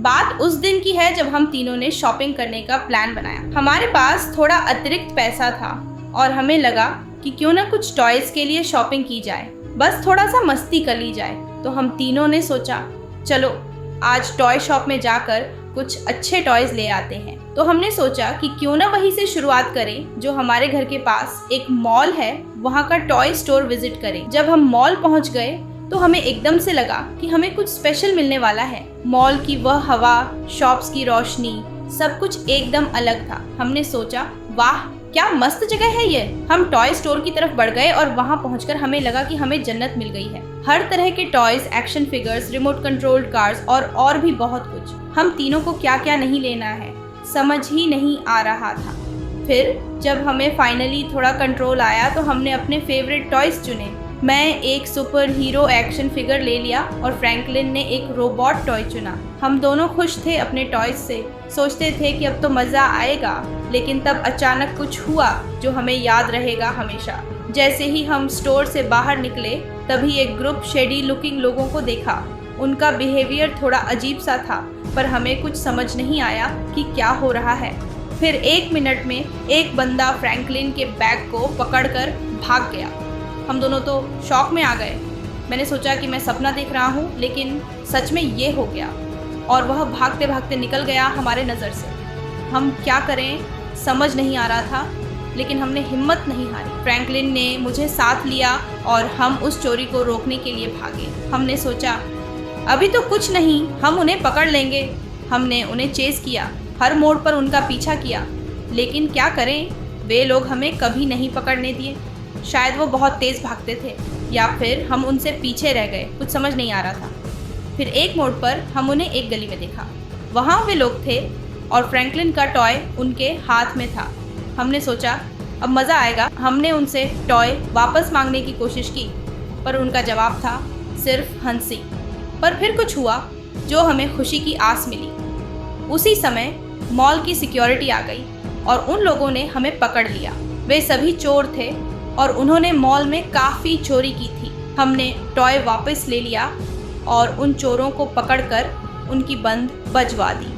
बात उस दिन की है जब हम तीनों ने शॉपिंग करने का प्लान बनाया। हमारे पास थोड़ा अतिरिक्त पैसा था और हमें लगा कि क्यों ना कुछ टॉयज के लिए शॉपिंग की जाए, बस थोड़ा सा मस्ती कर ली जाए। तो हम तीनों ने सोचा चलो आज टॉय शॉप में जाकर कुछ अच्छे टॉयज ले आते हैं। तो हमने सोचा कि क्यों ना वहीं से शुरुआत करें जो हमारे घर के पास एक मॉल है, वहाँ का टॉय स्टोर विजिट करें। जब हम मॉल पहुँच गए तो हमें एकदम से लगा कि हमें कुछ स्पेशल मिलने वाला है। मॉल की वह हवा, शॉप्स की रोशनी, सब कुछ एकदम अलग था। हमने सोचा वाह क्या मस्त जगह है ये। हम टॉय स्टोर की तरफ बढ़ गए और वहाँ पहुंचकर हमें लगा कि हमें जन्नत मिल गई है। हर तरह के toys, action figures, remote controlled cars और भी बहुत कुछ। हम तीनों को क्या क्या नहीं लेना है समझ ही नहीं आ रहा था। फिर जब हमें फाइनली थोड़ा कंट्रोल आया तो हमने अपने फेवरेट टॉयज चुने। मैं एक सुपर हीरो एक्शन फिगर ले लिया और फ्रैंकलिन ने एक रोबोट टॉय चुना। हम दोनों खुश थे अपने टॉयज से, सोचते थे कि अब तो मज़ा आएगा। लेकिन तब अचानक कुछ हुआ जो हमें याद रहेगा हमेशा। जैसे ही हम स्टोर से बाहर निकले तभी एक ग्रुप शेडी लुकिंग लोगों को देखा। उनका बिहेवियर थोड़ा अजीब सा था, पर हमें कुछ समझ नहीं आया कि क्या हो रहा है। फिर 1 मिनट में एक बंदा फ्रैंकलिन के बैग को पकड़कर भाग गया। हम दोनों तो शॉक में आ गए। मैंने सोचा कि मैं सपना देख रहा हूँ, लेकिन सच में ये हो गया और वह भागते भागते निकल गया हमारे नज़र से। हम क्या करें समझ नहीं आ रहा था, लेकिन हमने हिम्मत नहीं हारी। फ्रैंकलिन ने मुझे साथ लिया और हम उस चोरी को रोकने के लिए भागे। हमने सोचा अभी तो कुछ नहीं, हम उन्हें पकड़ लेंगे। हमने उन्हें चेज़ किया, हर मोड़ पर उनका पीछा किया, लेकिन क्या करें, वे लोग हमें कभी नहीं पकड़ने दिए। शायद वो बहुत तेज़ भागते थे या फिर हम उनसे पीछे रह गए, कुछ समझ नहीं आ रहा था। फिर एक मोड़ पर हम उन्हें एक गली में देखा। वहाँ वे लोग थे और फ्रैंकलिन का टॉय उनके हाथ में था। हमने सोचा अब मज़ा आएगा। हमने उनसे टॉय वापस मांगने की कोशिश की, पर उनका जवाब था सिर्फ हंसी। पर फिर कुछ हुआ जो हमें खुशी की आस मिली। उसी समय मॉल की सिक्योरिटी आ गई और उन लोगों ने हमें पकड़ लिया। वे सभी चोर थे और उन्होंने मॉल में काफ़ी चोरी की थी। हमने टॉय वापस ले लिया और उन चोरों को पकड़कर उनकी बंद बजवा दी।